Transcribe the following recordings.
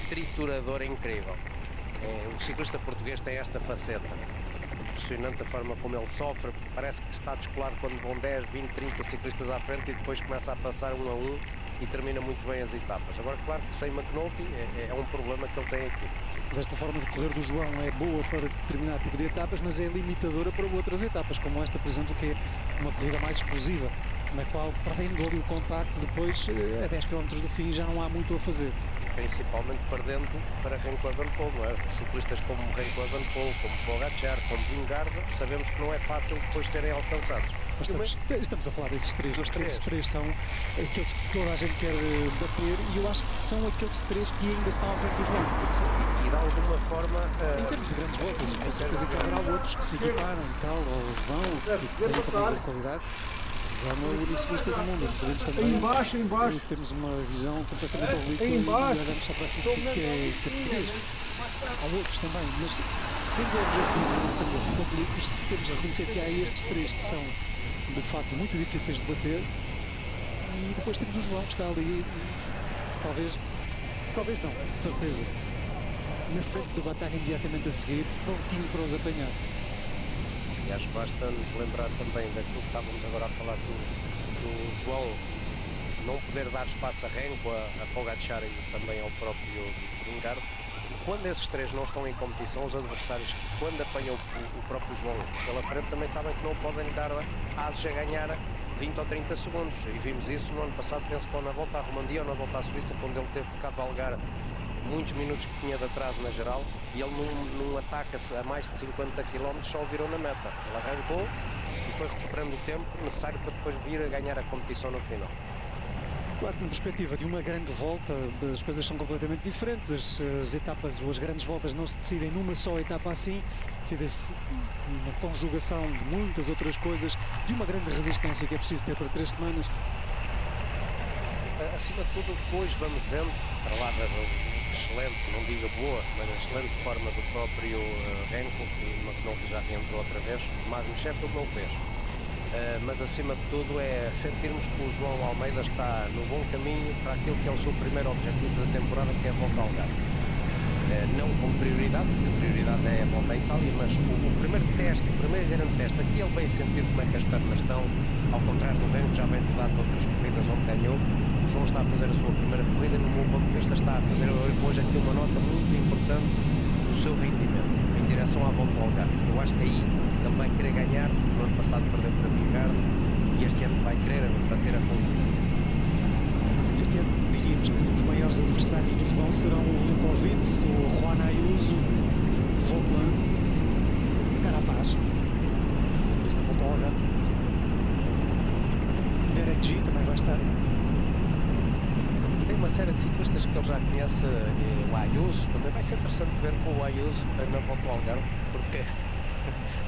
triturador incrível. O ciclista português tem esta faceta. Impressionante a forma como ele sofre, parece que está descolado quando vão 10, 20, 30 ciclistas à frente e depois começa a passar um a um e termina muito bem as etapas. Agora, claro que sem McNulty é um problema que ele tem aqui. Mas esta forma de correr do João é boa para determinado tipo de etapas, mas é limitadora para outras etapas, como esta, por exemplo, que é uma corrida mais explosiva, na qual, perdendo ali o contacto, depois a 10 km do fim já não há muito a fazer. Principalmente perdendo para Remco Evenepoel, não é? Ciclistas como Remco Evenepoel, como Pogacar, como Vingegaard, sabemos que não é fácil depois terem alcançados. Mas estamos a falar desses três, porque esses três são aqueles que toda a gente quer bater, e eu acho que são aqueles três que ainda estão à frente do João. E de alguma forma... em termos de grandes voltas, com certeza que haverá outros que se equiparam e tal, ou vão, que têm também qualidade. O João não é o único ciclista do mundo, podemos também embaixo. temos uma visão completamente oblíqua e olhamos só para aquilo que é português. Há outros também, mas sendo objetivos e não sendo oblíquos, temos a reconhecer que há estes três que são de facto muito difíceis de bater, e depois temos o João que está ali, talvez não, de certeza, na frente do batalha imediatamente a seguir, prontinho para os apanhar. E acho que basta nos lembrar também daquilo que estávamos agora a falar do João não poder dar espaço a Remco, a Pogacar e também ao próprio Vingegaard. Quando esses três não estão em competição, os adversários, quando apanham o próprio João pela frente, também sabem que não podem lhe dar ases a ganhar 20 ou 30 segundos. E vimos isso no ano passado, penso que na volta à Romandia ou na volta à Suíça, quando ele teve que cavalgar muitos minutos que tinha de atraso na geral, e ele num ataque a mais de 50 km só o virou na meta. Ele arrancou e foi recuperando o tempo necessário para depois vir a ganhar a competição no final. Claro que na perspectiva de uma grande volta as coisas são completamente diferentes, as etapas ou as grandes voltas não se decidem numa só etapa assim, decidem-se numa conjugação de muitas outras coisas, de uma grande resistência que é preciso ter para 3 semanas. Acima de tudo, depois vamos vendo, para lá da excelente, não digo boa, mas a excelente forma do próprio Remco, que o McNulty já reentrou outra vez, Magnus Sheffield não o fez. Mas acima de tudo é sentirmos que o João Almeida está no bom caminho para aquilo que é o seu primeiro objetivo da temporada, que é a volta ao Algarve. Não com prioridade, porque a prioridade é a volta à Itália, mas o primeiro teste, o primeiro grande teste, aqui ele vem sentir como é que as pernas estão, ao contrário do Remco, já vem rodado de outras corridas onde ganhou. O João está a fazer a sua primeira corrida, no meu ponto de vista está a fazer hoje aqui uma nota muito importante do seu rendimento, em direção à volta ao Algarve. Eu acho que aí ele vai querer ganhar. No ano passado perdeu para Vingegaard e este ano vai querer bater a concorrência. Este ano diríamos que os maiores adversários do João serão o Lipovitz, o Juan Ayuso, o Vauquelin, Carapaz, isto na volta ao Algarve. Derek G também vai estar. Tem uma série de ciclistas que ele já conhece, o Ayuso, também vai ser interessante ver com o Ayuso na volta ao Algarve, porque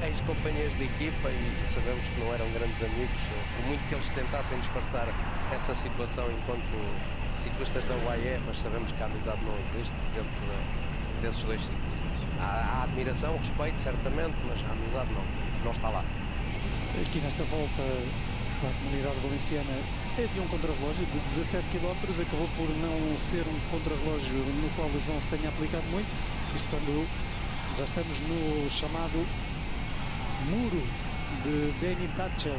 ex-companheiros de equipa e sabemos que não eram grandes amigos, por muito que eles tentassem disfarçar essa situação enquanto ciclistas da UAE, mas sabemos que a amizade não existe dentro desses dois ciclistas. Há admiração, respeito certamente, mas a amizade não está lá. Aqui nesta volta a comunidade valenciana havia um contrarrelógio de 17 km, acabou por não ser um contrarrelógio no qual o João se tenha aplicado muito, isto quando já estamos no chamado muro de Beni-Tachel,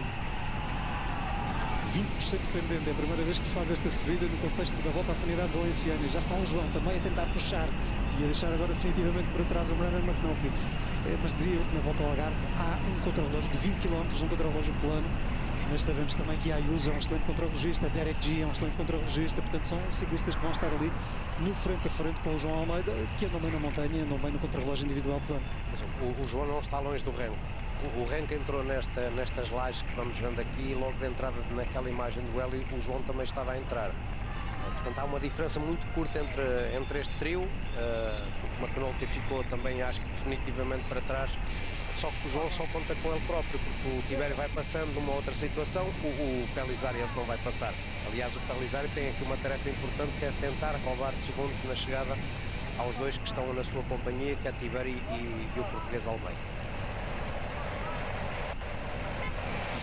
20% pendente. É a primeira vez que se faz esta subida no contexto da volta à comunidade valenciana. Já está o João também a tentar puxar e a deixar agora definitivamente para trás o Brandon McNulty. Mas dizia eu que na volta ao Algarve há um contrarrelógio de 20 km, um contrarrelógio plano, mas sabemos também que a Ayuso é um excelente contrarrelogista, Derek G é um excelente contrarrelogista, portanto são ciclistas que vão estar ali no frente a frente com o João Almeida, que andam bem na montanha, andam bem no contrarrelógio individual plano. O João não está longe do Remco. O Remco entrou nestas lajes que vamos vendo aqui e logo de entrada naquela imagem do Hélio o João também estava a entrar. Portanto há uma diferença muito curta entre este trio. O McNulty ficou também acho que definitivamente para trás, só que o João só conta com ele próprio, porque o Tibério vai passando numa outra situação, o Pellizzari esse não vai passar. Aliás, o Pellizzari tem aqui uma tarefa importante, que é tentar roubar segundos na chegada aos dois que estão na sua companhia, que é Tibério e o português Almeida.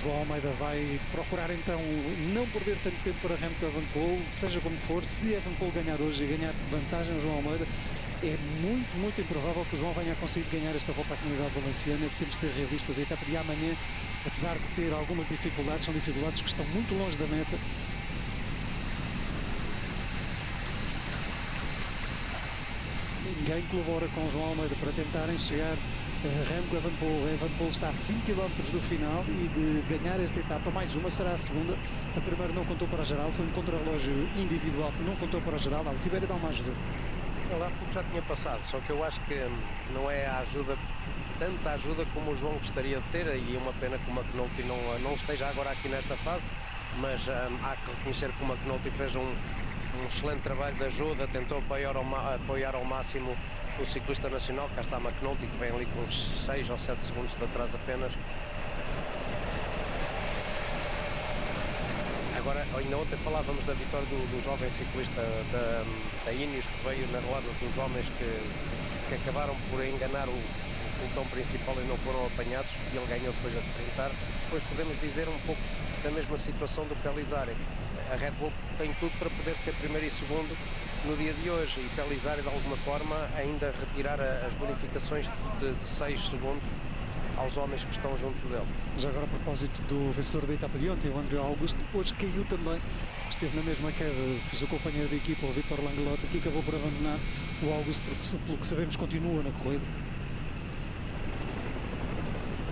João Almeida vai procurar então não perder tanto tempo para Remco Evenepoel, seja como for. Se Evenepoel ganhar hoje e ganhar vantagem ao João Almeida, é muito, muito improvável que o João venha a conseguir ganhar esta volta à Comunidade Valenciana. Temos de ser realistas. A etapa de amanhã, apesar de ter algumas dificuldades, são dificuldades que estão muito longe da meta. Ninguém colabora com o João Almeida para tentarem chegar a Remco Evenepoel. Evenepoel está a 5 km do final e de ganhar esta etapa, mais uma será a segunda. A primeira não contou para a geral, foi um contrarrelógio individual que não contou para a geral. O Tibério dá uma ajuda. Sei lá, porque já tinha passado, só que eu acho que não é a ajuda, tanta ajuda como o João gostaria de ter, e é uma pena que o McNulty não esteja agora aqui nesta fase, mas há que reconhecer que o McNulty fez um excelente trabalho de ajuda, tentou apoiar ao máximo o ciclista nacional. Cá está a McNulty, que vem ali com uns 6 ou 7 segundos de atraso apenas. Agora, ainda ontem falávamos da vitória do jovem ciclista da Ineos, que veio na roda dos homens que acabaram por enganar o pelotão principal e não foram apanhados, e ele ganhou depois a sprintar. Depois podemos dizer um pouco da mesma situação do Pellizzari. A Red Bull tem tudo para poder ser primeiro e segundo no dia de hoje, e Pellizzari de alguma forma ainda retirar as bonificações de 6 segundos aos homens que estão junto dele. Já agora, a propósito do vencedor da etapa de ontem, o André Augusto, hoje caiu também, esteve na mesma queda que o seu companheiro de equipa, o Vitor Langelotti, que acabou por abandonar. O Augusto, porque, pelo que sabemos, continua na corrida.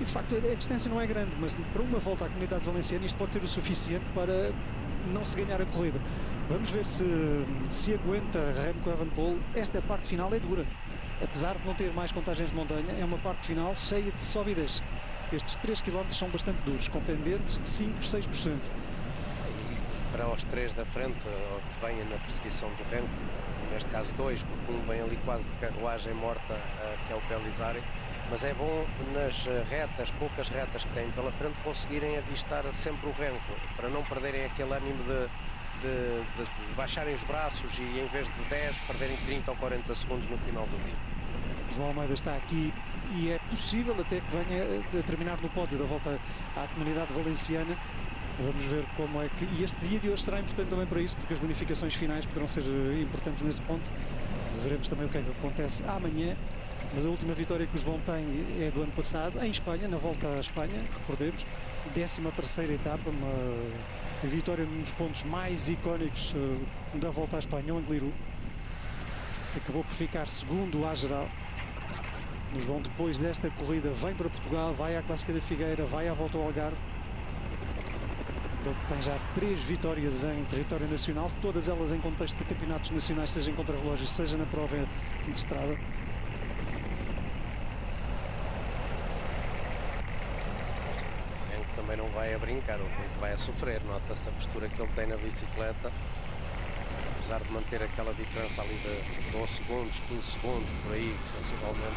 E de facto a distância não é grande, mas para uma volta à Comunidade Valenciana isto pode ser o suficiente para não se ganhar a corrida. Vamos ver se aguenta Remco Evenepoel. Esta parte final é dura. Apesar de não ter mais contagens de montanha, é uma parte final cheia de sobe e desce. Estes 3 km são bastante duros, com pendentes de 5, 6%. E para os 3 da frente, que venham na perseguição do Remco, neste caso 2, porque um vem ali quase de carruagem morta, que é o Pellizzari, mas é bom nas retas, poucas retas que têm pela frente, conseguirem avistar sempre o Remco, para não perderem aquele ânimo de baixarem os braços e em vez de 10 perderem 30 ou 40 segundos no final do dia. João Almeida está aqui e é possível até que venha a terminar no pódio da volta à Comunidade Valenciana. Vamos ver como é que... E este dia de hoje será importante também para isso, porque as bonificações finais poderão ser importantes nesse ponto. Veremos também o que é que acontece amanhã. Mas a última vitória que o João tem é do ano passado, em Espanha, na volta à Espanha, recordemos, 13ª etapa, uma vitória num dos pontos mais icónicos da volta à Espanha, o Angliru. Acabou por ficar segundo à geral. O João, depois desta corrida, vem para Portugal, vai à Clássica da Figueira, vai à volta ao Algarve. Ele tem já 3 vitórias em território nacional, todas elas em contexto de campeonatos nacionais, seja em contrarrelógio, seja na prova de estrada. Também não vai a brincar, o Remco vai a sofrer, nota-se a postura que ele tem na bicicleta, apesar de manter aquela diferença ali de 12 segundos, 15 segundos, por aí, sensivelmente.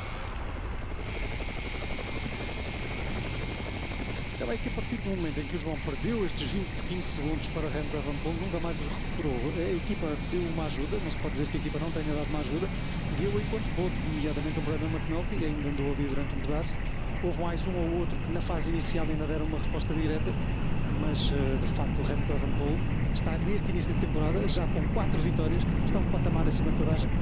Também que a partir do momento em que o João perdeu estes 20, 15 segundos para Remco Evenepoel, nunca mais os recuperou. A equipa deu uma ajuda, não se pode dizer que a equipa não tenha dado uma ajuda, deu enquanto pôde, nomeadamente o Brandon McNulty, e ainda andou ali durante um pedaço. Houve mais um ou outro que na fase inicial ainda deram uma resposta direta, mas de facto o Remco Evenepoel está neste início de temporada, já com 4 vitórias, está um patamar acima de toda a gente.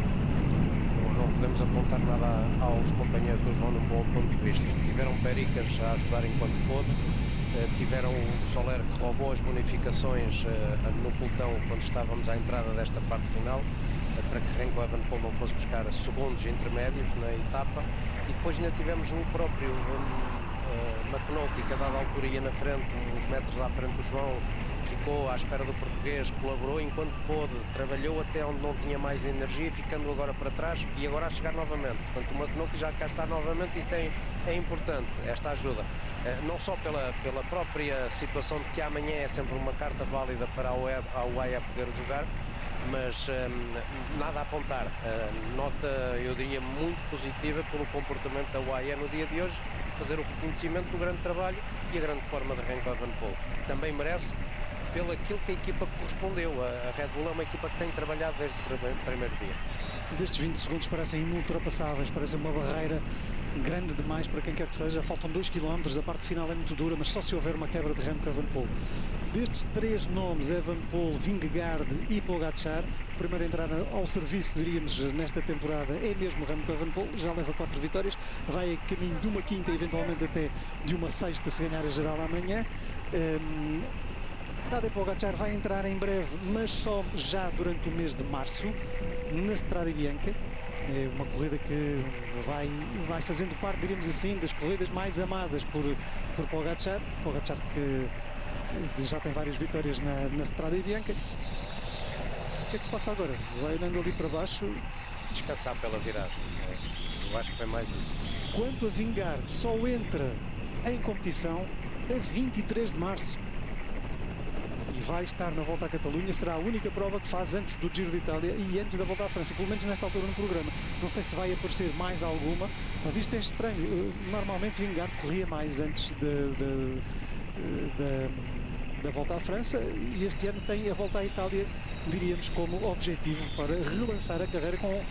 Não podemos apontar nada aos companheiros do João num bom ponto de vista. Tiveram Pericas a ajudar enquanto pôde, tiveram o Soler que roubou as bonificações no pelotão quando estávamos à entrada desta parte final, para que Remco Evenepoel não fosse buscar segundos intermédios na etapa. E depois ainda tivemos o próprio McNulty, que a dada altura ia na frente, uns metros à frente do João, ficou à espera do português, colaborou enquanto pôde, trabalhou até onde não tinha mais energia, ficando agora para trás e agora a chegar novamente. Portanto, o McNulty já cá está novamente, isso é importante, esta ajuda. Não só pela própria situação de que amanhã é sempre uma carta válida para a UAE poder jogar, mas nada a apontar. Nota, eu diria, muito positiva pelo comportamento da UAE no dia de hoje, fazer o reconhecimento do grande trabalho e a grande forma de Remco Evenepoel. Também merece pelo aquilo que a equipa correspondeu. A Red Bull é uma equipa que tem trabalhado desde o primeiro dia. Mas estes 20 segundos parecem inultrapassáveis, parecem uma barreira grande demais para quem quer que seja. Faltam 2 km, a parte final é muito dura, mas só se houver uma quebra de Remco Evenepoel. Destes 3 nomes, Evenepoel, Vingegaard e Pogačar, o primeiro a entrar ao serviço, diríamos, nesta temporada é mesmo Remco Evenepoel, já leva 4 vitórias, vai a caminho de uma quinta, eventualmente até de uma sexta, se ganhar a geral amanhã. Tadej Pogačar vai entrar em breve, mas só já durante o mês de março, na Strade Bianche. É uma corrida que vai fazendo parte, diríamos assim, das corridas mais amadas por Pogačar. Pogačar que já tem várias vitórias na Strade Bianche. O que é que se passa agora? Vai andando ali para baixo. Descansar pela viragem. Eu acho que foi mais isso. Quanto a Vingegaard, só entra em competição a 23 de março. E vai estar na Volta à Catalunha, será a única prova que faz antes do Giro de Itália e antes da Volta à França, pelo menos nesta altura no programa. Não sei se vai aparecer mais alguma, mas isto é estranho. Normalmente Vingegaard corria mais antes da Volta à França e este ano tem a Volta à Itália, diríamos, como objetivo para relançar a carreira com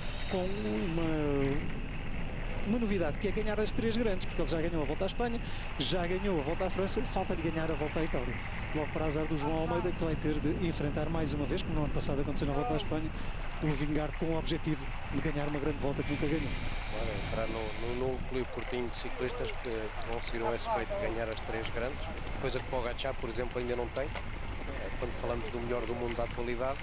uma novidade, que é ganhar as 3 grandes, porque ele já ganhou a Volta à Espanha, já ganhou a Volta à França, falta-lhe ganhar a Volta à Itália. Logo para azar do João Almeida, que vai ter de enfrentar mais uma vez, como no ano passado aconteceu na Volta à Espanha, o Vingegaard com o objetivo de ganhar uma grande volta que nunca ganhou. Entrar num clube curtinho de ciclistas que conseguiram esse feito de ganhar as 3 grandes, coisa que Pogačar, por exemplo, ainda não tem. Quando falamos do melhor do mundo da atualidade,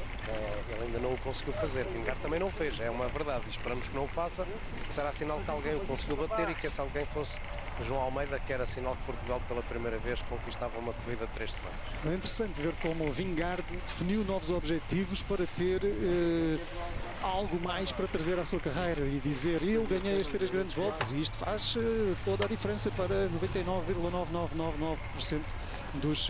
ele ainda não o conseguiu fazer. Vingegaard também não fez, é uma verdade. E esperamos que não o faça. Será sinal que alguém o conseguiu bater e que esse alguém fosse João Almeida, que era sinal que Portugal pela primeira vez conquistava uma corrida de 3 semanas. É interessante ver como o Vingegaard definiu novos objetivos para ter algo mais para trazer à sua carreira e dizer: eu ganhei as 3 grandes voltas, e isto faz toda a diferença para 99,9999% dos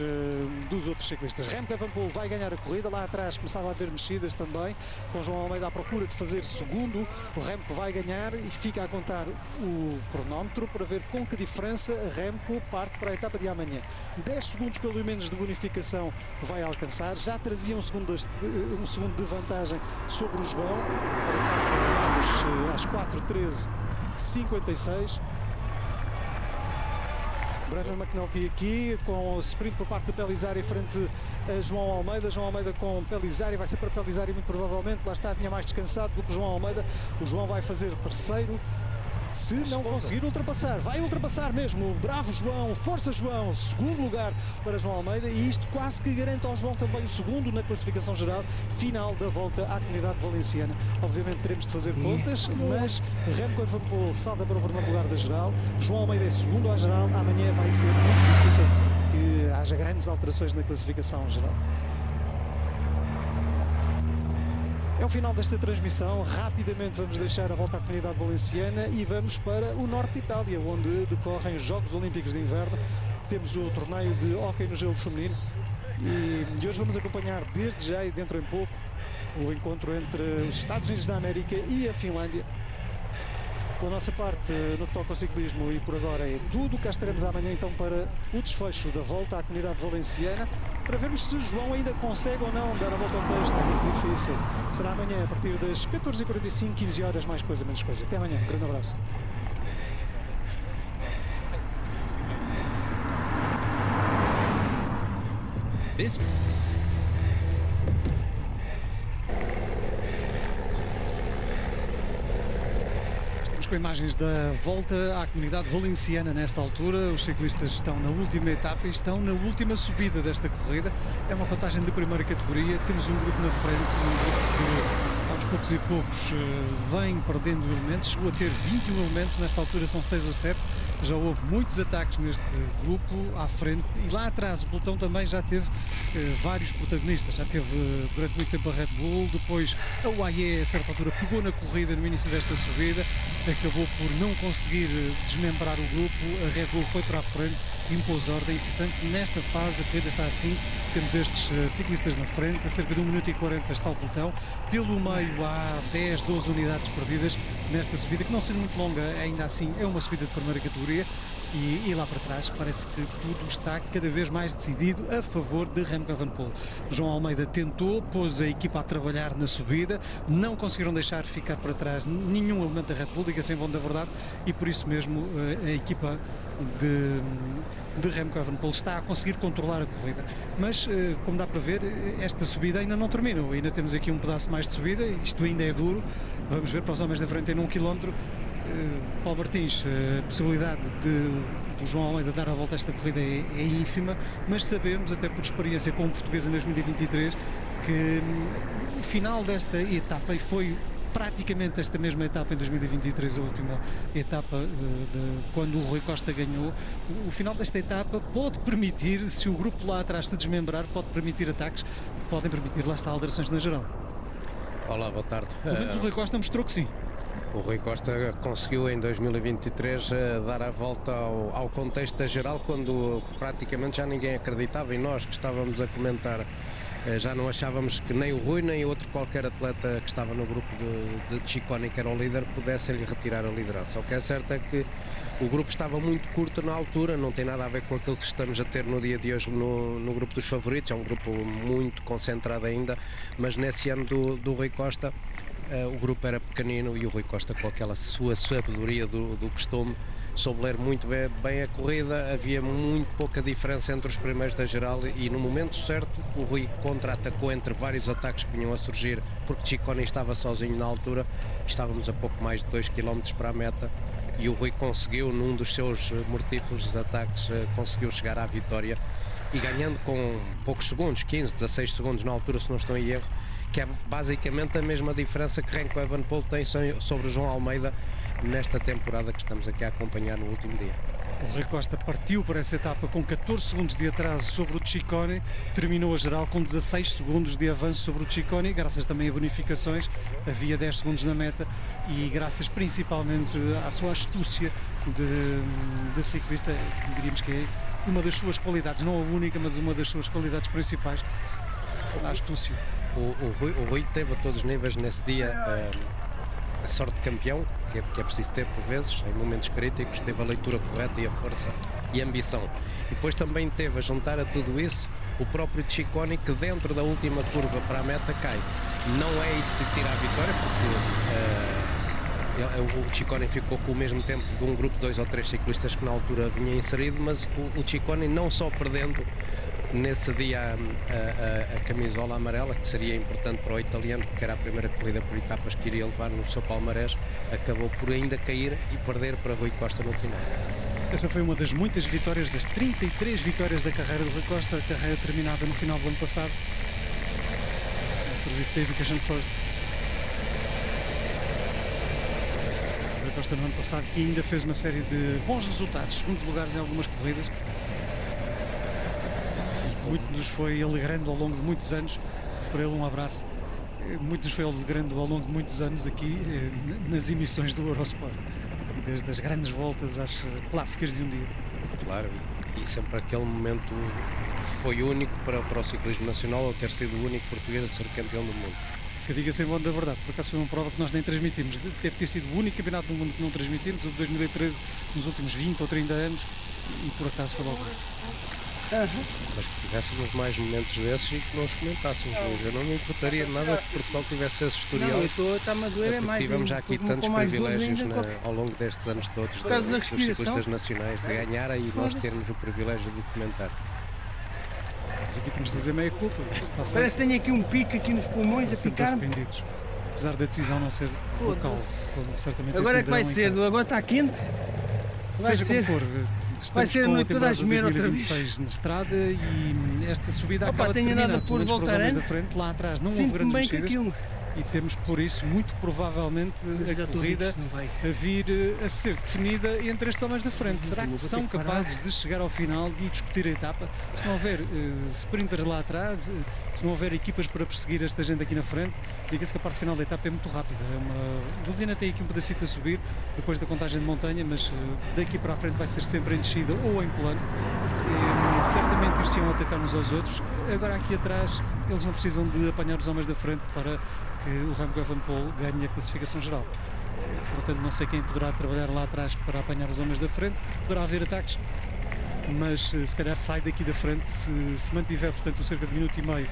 outros ciclistas. Remco Evenepoel vai ganhar a corrida. Lá atrás começava a haver mexidas também, com João Almeida à procura de fazer segundo. O Remco vai ganhar e fica a contar o cronómetro para ver com que diferença a Remco parte para a etapa de amanhã. 10 segundos pelo menos de bonificação vai alcançar. Já trazia um segundo de vantagem sobre o João. Agora passa às 4:13:56. Brandon McNulty aqui com o sprint por parte de Pellizzari frente a João Almeida. João Almeida com Pellizzari, vai ser para Pellizzari muito provavelmente. Lá está, vinha mais descansado do que o João Almeida. O João vai fazer terceiro. Se não conseguir ultrapassar, vai ultrapassar mesmo. Bravo João, força João. Segundo lugar para João Almeida e isto quase que garante ao João também o segundo na classificação geral final da Volta à Comunidade Valenciana. Obviamente teremos de fazer contas, mas Remco Evenepoel salta para o primeiro lugar da geral. João Almeida é segundo à geral. Amanhã vai ser muito difícil que haja grandes alterações na classificação geral. É o final desta transmissão. Rapidamente vamos deixar a Volta à Comunidade Valenciana e vamos para o norte de Itália, onde decorrem os Jogos Olímpicos de Inverno. Temos o torneio de hóquei no gelo feminino e hoje vamos acompanhar desde já e dentro em pouco o encontro entre os Estados Unidos da América e a Finlândia. Pela nossa parte, no que toca ao ciclismo, e por agora é tudo. Cá estaremos amanhã então para o desfecho da Volta à Comunidade Valenciana, para vermos se João ainda consegue ou não dar a volta ao texto. É muito difícil. Será amanhã a partir das 14h45, 15 horas, mais coisa, menos coisa. Até amanhã. Um grande abraço. Com imagens da Volta à Comunidade Valenciana nesta altura. Os ciclistas estão na última etapa e estão na última subida desta corrida. É uma contagem de primeira categoria. Temos um grupo na frente, um grupo que aos poucos e poucos vem perdendo elementos. Chegou a ter 21 elementos, nesta altura são 6 ou 7. Já houve muitos ataques neste grupo à frente e lá atrás o pelotão também já teve vários protagonistas. Já teve durante muito tempo a Red Bull, depois a UAE a certa altura pegou na corrida no início desta subida, acabou por não conseguir desmembrar o grupo. A Red Bull foi para a frente, impôs ordem e portanto nesta fase a corrida está assim. Temos estes ciclistas na frente, a cerca de 1 minuto e 40 está o pelotão. Pelo meio há 10, 12 unidades perdidas nesta subida, que não sendo muito longa, ainda assim é uma subida de primeira categoria. categoria. E lá para trás parece que tudo está cada vez mais decidido a favor de Remco Evenepoel. João Almeida tentou, pôs a equipa a trabalhar na subida, não conseguiram deixar ficar para trás nenhum elemento da Red Bull, diga-se em bom da verdade, e por isso mesmo a equipa de Remco Evenepoel está a conseguir controlar a corrida. Mas, como dá para ver, esta subida ainda não terminou, ainda temos aqui um pedaço mais de subida, isto ainda é duro. Vamos ver, para os homens da frente em 1 km. Paulo Martins, a possibilidade do João Almeida dar a volta a esta corrida é ínfima, mas sabemos, até por experiência com o português em 2023, que o final desta etapa, e foi praticamente esta mesma etapa em 2023, a última etapa quando o Rui Costa ganhou, o final desta etapa pode permitir, se o grupo lá atrás se desmembrar, pode permitir ataques que podem permitir, lá está, alterações na geral. Olá, boa tarde. Pelo menos o Rui Costa mostrou que sim. O Rui Costa conseguiu em 2023 dar a volta ao contexto da geral, quando praticamente já ninguém acreditava, e nós que estávamos a comentar já não achávamos que nem o Rui nem outro qualquer atleta que estava no grupo de Ciccone, que era o líder, pudessem-lhe retirar a liderança. O que é certo é que o grupo estava muito curto na altura, não tem nada a ver com aquilo que estamos a ter no dia de hoje no grupo dos favoritos, é um grupo muito concentrado ainda, mas nesse ano do Rui Costa o grupo era pequenino e o Rui Costa, com aquela sua sabedoria do costume, soube ler muito bem a corrida. Havia muito pouca diferença entre os primeiros da geral e no momento certo o Rui contra-atacou entre vários ataques que vinham a surgir, porque Ciccone estava sozinho na altura, estávamos a pouco mais de 2 km para a meta e o Rui conseguiu, num dos seus mortíferos ataques, conseguiu chegar à vitória e ganhando com poucos segundos, 15, 16 segundos na altura, se não estou em erro, que é basicamente a mesma diferença que Remco Evenepoel tem sobre o João Almeida nesta temporada que estamos aqui a acompanhar no último dia. O Rui Costa partiu para essa etapa com 14 segundos de atraso sobre o Ciccone, terminou a geral com 16 segundos de avanço sobre o Ciccone, graças também a bonificações, havia 10 segundos na meta e graças principalmente à sua astúcia de ciclista, diríamos que é uma das suas qualidades, não a única, mas uma das suas qualidades principais, a astúcia. O Rui teve a todos os níveis nesse dia a sorte de campeão, que é preciso ter por vezes, em momentos críticos, teve a leitura correta e a força e a ambição. E depois também teve a juntar a tudo isso o próprio Ciccone, que dentro da última curva para a meta cai. Não é isso que lhe tira a vitória, porque o Ciccone ficou com o mesmo tempo de um grupo de 2 ou 3 ciclistas que na altura vinha inserido, mas o Ciccone não só perdendo nesse dia a camisola amarela, que seria importante para o italiano, porque era a primeira corrida por etapas que iria levar no seu palmarés, acabou por ainda cair e perder para Rui Costa no final. Essa foi uma das muitas vitórias, das 33 vitórias da carreira do Rui Costa, a carreira terminada no final do ano passado. O serviço da Education First. O Rui Costa no ano passado, que ainda fez uma série de bons resultados, segundos lugares em algumas corridas. Muito nos foi alegrando ao longo de muitos anos. Para ele um abraço. Muito nos foi alegrando ao longo de muitos anos aqui nas emissões do Eurosport, desde as grandes voltas às clássicas de um dia. Claro, e sempre aquele momento foi único para o ciclismo nacional, ao ter sido o único português a ser campeão do mundo. Que diga-se em bom da verdade, por acaso foi uma prova que nós nem transmitimos, deve ter sido o único campeonato do mundo que não transmitimos, o de 2013, nos últimos 20 ou 30 anos, e por acaso foi logo isso. Mas que tivéssemos mais momentos desses e que nós comentássemos. Eu não me importaria nada que Portugal tivesse esse historial. Está-me a doer é mais. Tivemos já aqui tantos privilégios ao longo destes anos todos dos ciclistas nacionais de ganhar e nós termos o privilégio de comentar. Mas aqui temos de fazer meia culpa. Parece que tenho aqui um pico aqui nos pulmões a picar. Apesar da decisão não ser local, certamente. Agora é que vai ser, agora está quente. Vai seja ser. Como for. Vai ser a noite toda a gemer outra vez. 2026 na estrada e esta subida acaba de terminar, pelo menos para os homens da frente. Lá atrás não houve grandes mexidas e temos por isso muito provavelmente a corrida a vir a ser definida entre estes homens da frente. Será que são capazes de chegar ao final e discutir a etapa? Se não houver sprinters lá atrás, se não houver equipas para perseguir esta gente aqui na frente, diga-se que a parte final da etapa é muito rápida. O Luzina tem aqui um pedacito a subir depois da contagem de montanha, mas daqui para a frente vai ser sempre em descida ou em plano. Certamente ir-se-ão atacar uns aos outros. Agora aqui atrás eles não precisam de apanhar os homens da frente para que o Remco Evenepoel ganhe a classificação geral. portanto não sei quem poderá trabalhar lá atrás para apanhar os homens da frente. Poderá haver ataques, mas se calhar sai daqui da frente, se mantiver, portanto, cerca de minuto e meio,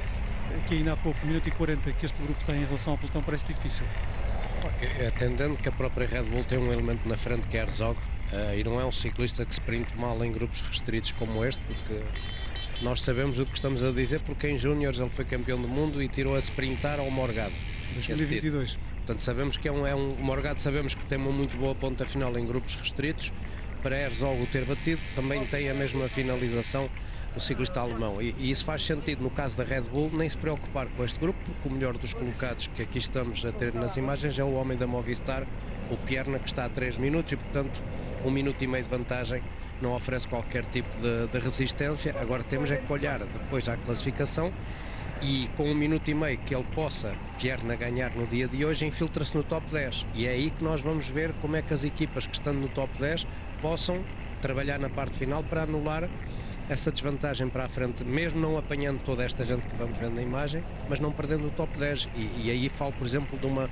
que ainda há pouco, minuto e 40, que este grupo tem em relação ao pelotão, parece difícil. Atendendo que a própria Red Bull tem um elemento na frente que é Herzog, e não é um ciclista que se sprinte mal em grupos restritos como este, porque nós sabemos o que estamos a dizer, porque em Júniores ele foi campeão do mundo e tirou a sprintar ao Morgado. 2022. Portanto, sabemos que o Morgado sabemos que tem uma muito boa ponta final em grupos restritos. Para Herzog o ter batido, também tem a mesma finalização o ciclista alemão, e isso faz sentido no caso da Red Bull nem se preocupar com este grupo, porque o melhor dos colocados que aqui estamos a ter nas imagens é o homem da Movistar, o Pierna, que está a 3 minutos e portanto 1 minuto e meio de vantagem não oferece qualquer tipo de resistência. Agora temos é que olhar depois à classificação, e com 1 minuto e meio que ele possa, Pierna, ganhar no dia de hoje, infiltra-se no top 10, e é aí que nós vamos ver como é que as equipas que estão no top 10 possam trabalhar na parte final para anular essa desvantagem para a frente, mesmo não apanhando toda esta gente que vamos vendo na imagem, mas não perdendo o top 10, e aí falo, por exemplo, de uma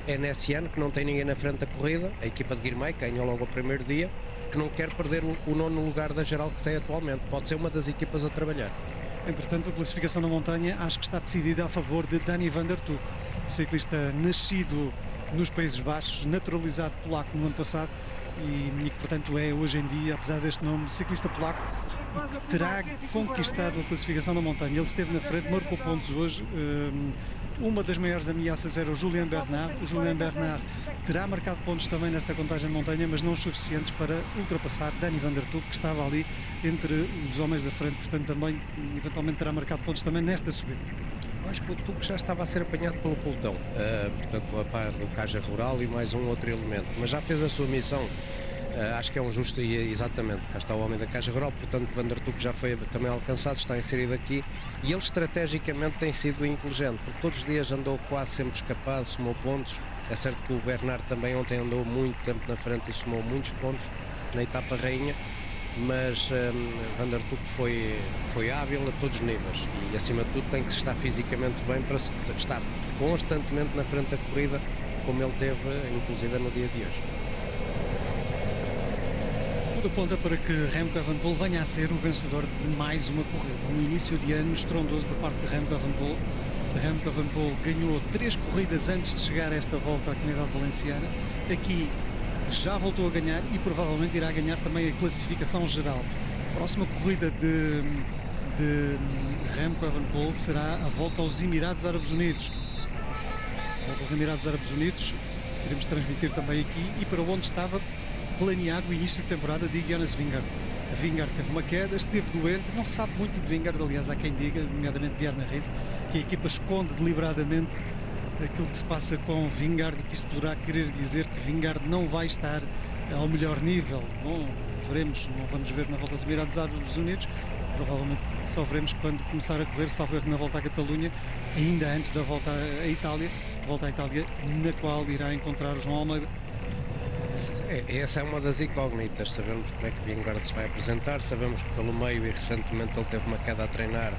NSN que não tem ninguém na frente da corrida, a equipa de Guirmay, que ganhou logo o primeiro dia, que não quer perder o 9º lugar da geral que tem atualmente, pode ser uma das equipas a trabalhar. Entretanto, a classificação na montanha acho que está decidida a favor de Dani van der Tuk, ciclista nascido nos Países Baixos, naturalizado polaco no ano passado, e que portanto é hoje em dia, apesar deste nome, ciclista polaco, e que terá conquistado a classificação na montanha. Ele esteve na frente, marcou pontos hoje. Uma das maiores ameaças era o Julien Bernard. O Julien Bernard terá marcado pontos também nesta contagem de montanha, mas não os suficientes para ultrapassar Dani van der Tuk, que estava ali entre os homens da frente, portanto também eventualmente terá marcado pontos também nesta subida. Acho que o Tuk já estava a ser apanhado pelo pelotão, portanto a par do Caja Rural e mais um outro elemento, mas já fez a sua missão. Acho que é um justo, e exatamente, cá está o homem da Caja Rural, portanto Van der Tuk já foi também alcançado, está inserido aqui, e ele estrategicamente tem sido inteligente, porque todos os dias andou quase sempre escapado, somou pontos. É certo que o Bernard também ontem andou muito tempo na frente e somou muitos pontos na etapa rainha, mas Van der Tuk foi hábil a todos os níveis, e acima de tudo tem que estar fisicamente bem para estar constantemente na frente da corrida, como ele teve inclusive no dia de hoje. Tudo aponta para que Remco Evenepoel venha a ser o vencedor de mais uma corrida. Um início de ano estrondoso por parte de Remco Evenepoel. Remco Evenepoel ganhou 3 corridas antes de chegar a esta volta à Comunidade Valenciana. Aqui já voltou a ganhar e provavelmente irá ganhar também a classificação geral. A próxima corrida de Remco Evenepoel será a volta aos Emirados Árabes Unidos. A volta aos Emirados Árabes Unidos queremos transmitir também aqui, e para onde estava planeado o início de temporada de Jonas Vingegaard. Vingegaard teve uma queda, esteve doente, não se sabe muito de Vingegaard, aliás há quem diga, nomeadamente Bjarne Riis, que a equipa esconde deliberadamente aquilo que se passa com Vingegaard, e que isto poderá querer dizer que Vingegaard não vai estar ao melhor nível. Bom, veremos, não vamos ver na volta aos Emirados Árabes Unidos, provavelmente só veremos quando começar a correr, salvo erro, na volta à Catalunha, ainda antes da volta à Itália, na qual irá encontrar o João Almeida. Essa é uma das incógnitas, sabemos como é que Vingegaard se vai apresentar, sabemos que pelo meio, e recentemente ele teve uma queda a treinar,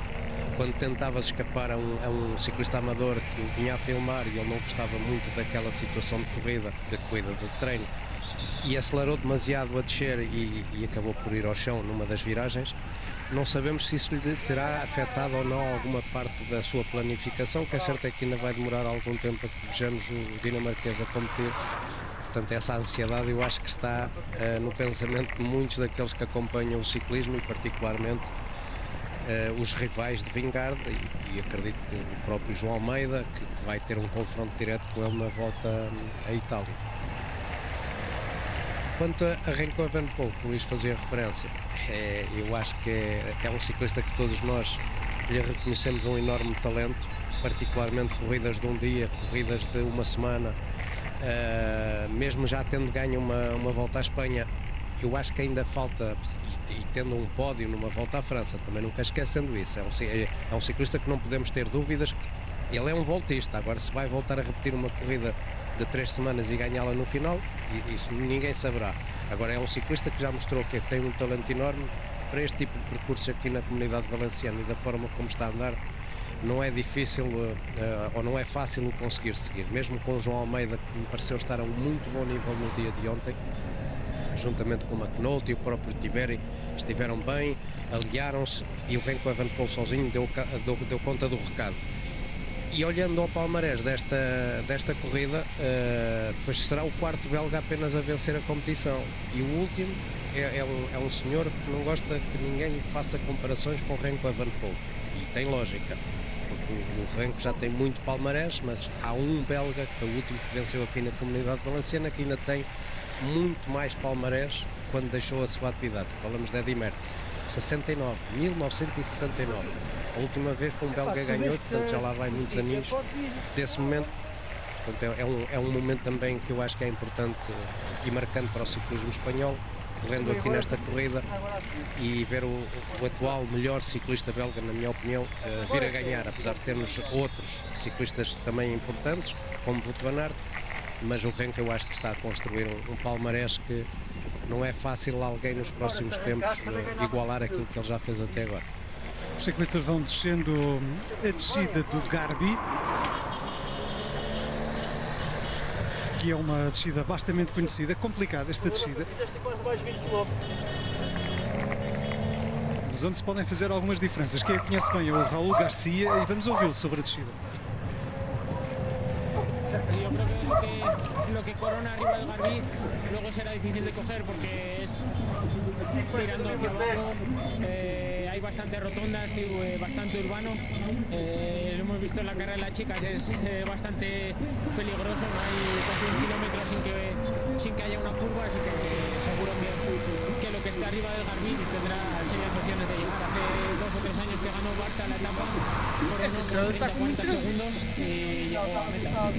quando tentava escapar a um ciclista amador que o vinha a filmar, e ele não gostava muito daquela situação de corrida de treino, e acelerou demasiado a descer e acabou por ir ao chão numa das viragens. Não sabemos se isso lhe terá afetado ou não alguma parte da sua planificação. O que é certo é que ainda vai demorar algum tempo a que vejamos o dinamarquês a competir. Portanto, essa ansiedade eu acho que está no pensamento de muitos daqueles que acompanham o ciclismo, e particularmente os rivais de Vingegaard, e acredito que o próprio João Almeida, que vai ter um confronto direto com ele na volta à Itália. Quanto a Remco Evenepoel, que o Luís fazia referência, eu acho que é um ciclista que todos nós lhe reconhecemos um enorme talento, particularmente corridas de um dia, corridas de uma semana. Mesmo já tendo ganho uma volta à Espanha, eu acho que ainda falta, e tendo um pódio numa volta à França, também nunca esquecendo isso, é um ciclista que não podemos ter dúvidas, que ele é um voltista. Agora, se vai voltar a repetir uma corrida de 3 semanas e ganhá-la no final, isso ninguém saberá. Agora, é um ciclista que já mostrou que tem um talento enorme para este tipo de percurso aqui na Comunidade Valenciana, e da forma como está a andar, não é difícil ou não é fácil o conseguir seguir, mesmo com o João Almeida, que me pareceu estar a um muito bom nível no dia de ontem, juntamente com o McNulty e o próprio Tiberi, estiveram bem, aliaram-se, e o Remco Evenepoel sozinho deu conta do recado. E olhando ao palmarés desta corrida, pois será o quarto belga apenas a vencer a competição, e o último é um senhor que não gosta que ninguém faça comparações com o Remco Evenepoel, e tem lógica, porque o Remco já tem muito palmarés, mas há um belga, que foi o último que venceu aqui na Comunidade Valenciana, que ainda tem muito mais palmarés quando deixou a sua atividade. Falamos de Eddy Merckx, 1969. A última vez que um belga ganhou, portanto já lá vai muitos aninhos desse momento. Portanto, é um momento também que eu acho que é importante e marcante para o ciclismo espanhol, correndo aqui nesta corrida, e ver o atual melhor ciclista belga, na minha opinião, vir a ganhar, apesar de termos outros ciclistas também importantes, como Wout van Aert, mas o Remco eu acho que está a construir um palmarés que não é fácil alguém nos próximos tempos igualar aquilo que ele já fez até agora. Os ciclistas vão descendo a descida do Garbi, que é uma descida bastante conhecida, complicada esta descida, mas onde se podem fazer algumas diferenças. Quem a conhece bem é o Raul Garcia, e vamos ouvi-lo sobre a descida. Yo creo que lo que corona arriba del Garbi luego será difícil de coger porque es tirando hacia abajo, hay bastantes rotondas, bastante urbano, lo hemos visto en la carrera de las chicas, es bastante peligroso, no hay casi un kilómetro sin que haya una curva, así que seguro que lo que está arriba del Garbi tendrá serias opciones de llegar. Hace 2 o 3 años que ganó Barta la etapa por unos 30-40 segundos y llegó a meta.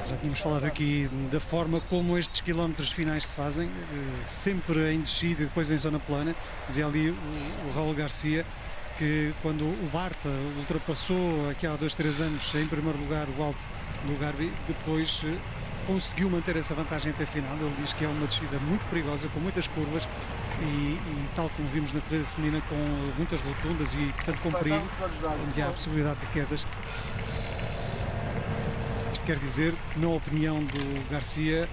Já tínhamos falado aqui da forma como estes quilómetros finais se fazem, sempre em descida e depois em zona plana. Dizia ali o Raul Garcia que quando o Barta ultrapassou aqui há 2-3 anos em primeiro lugar o alto do Garbi, depois conseguiu manter essa vantagem até a final. Ele diz que é uma descida muito perigosa, com muitas curvas e tal como vimos na corrida feminina, com muitas rotundas e portanto com perigo, onde há a possibilidade de quedas. Isto quer dizer que, na opinião do Garcia,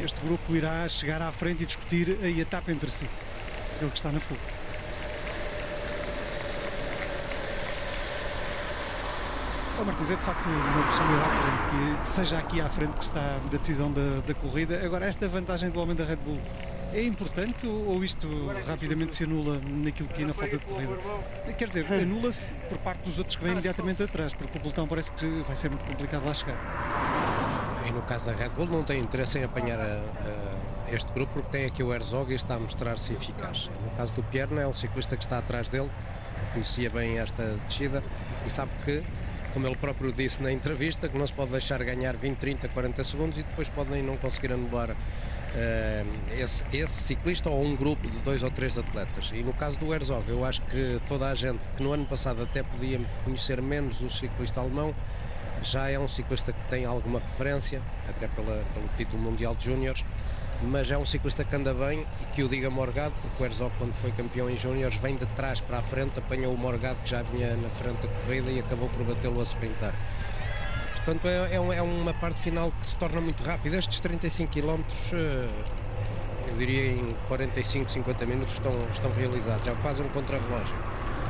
este grupo irá chegar à frente e discutir a etapa entre si, ele que está na fuga. O Martins é de facto uma possibilidade que seja aqui à frente que está da decisão da corrida. Agora, esta vantagem do homem da Red Bull é importante ou isto rapidamente se anula naquilo que é na falta de corrida? Quer dizer, anula-se por parte dos outros que vêm imediatamente atrás, porque o pelotão parece que vai ser muito complicado lá chegar. E no caso da Red Bull não tem interesse em apanhar este grupo, porque tem aqui o Herzog e está a mostrar-se eficaz. No caso do Pierna, é um ciclista que está atrás dele, conhecia bem esta descida e sabe que, como ele próprio disse na entrevista, que não se pode deixar ganhar 20, 30, 40 segundos e depois podem não conseguir anular esse ciclista ou um grupo de 2 ou 3 atletas. E no caso do Herzog, eu acho que toda a gente que no ano passado até podia conhecer menos o ciclista alemão, já é um ciclista que tem alguma referência, até pelo título mundial de júniores, mas é um ciclista que anda bem e que o diga Morgado, porque o Herzog, quando foi campeão em júniores, vem de trás para a frente, apanhou o Morgado que já vinha na frente da corrida e acabou por batê-lo a sprintar. Portanto, é uma parte final que se torna muito rápida. Estes 35 km, eu diria em 45, 50 minutos estão realizados, é quase um contrarrelógio.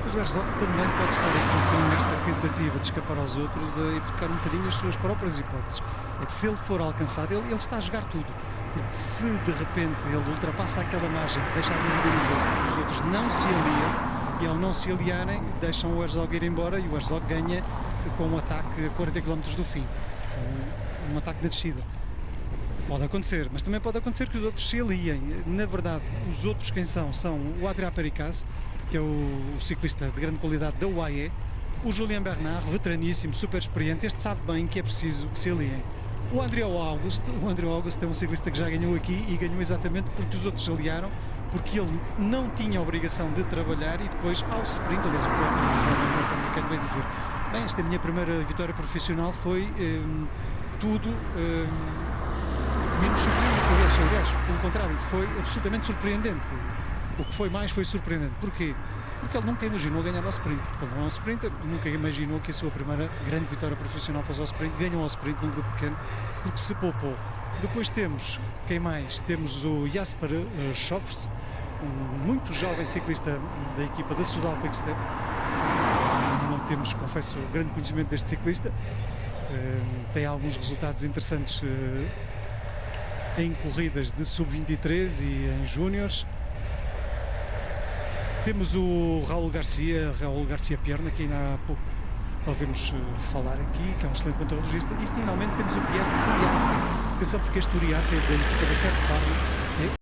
Mas o Herzog também pode estar aqui com esta tentativa de escapar aos outros a hipotecar um bocadinho as suas próprias hipóteses. Porque se ele for alcançado, ele está a jogar tudo. Porque se de repente ele ultrapassa aquela margem que deixa de dividir os outros não se aliam, e ao não se aliarem, deixam o Herzog ir embora, e o Herzog ganha com um ataque a 40 km do fim, um ataque de descida. Pode acontecer, mas também pode acontecer que os outros se aliem. Na verdade, os outros quem são? São o Adrien Pericaz, que é o ciclista de grande qualidade da UAE, o Julien Bernard, veteraníssimo, super experiente, este sabe bem que é preciso que se aliem. O Andrew August é um ciclista que já ganhou aqui e ganhou exatamente porque os outros se aliaram, porque ele não tinha a obrigação de trabalhar e depois ao sprint, aliás o próprio americano vai dizer, bem, esta é a minha primeira vitória profissional, foi tudo menos surpreendente, aliás, pelo contrário, foi absolutamente surpreendente. O que foi mais foi surpreendente. Porquê? porque ele nunca imaginou ganhar ao sprint. Ele não é um sprinter, nunca imaginou que a sua primeira grande vitória profissional fosse ao sprint. Ganhou ao sprint num grupo pequeno porque se poupou. Depois temos, quem mais? Temos o Jasper Schoffs, um muito jovem ciclista da equipa da Sudal Quick-Step. Não temos, confesso, grande conhecimento deste ciclista. Tem alguns resultados interessantes em corridas de sub-23 e em júniores. Temos o Raul Garcia Pierna, que ainda há pouco ouvimos falar aqui, que é um excelente contrarrelogista. E finalmente temos o Pierre Uriarte. Atenção, porque este Uriarte é da equipa da Cap Farm,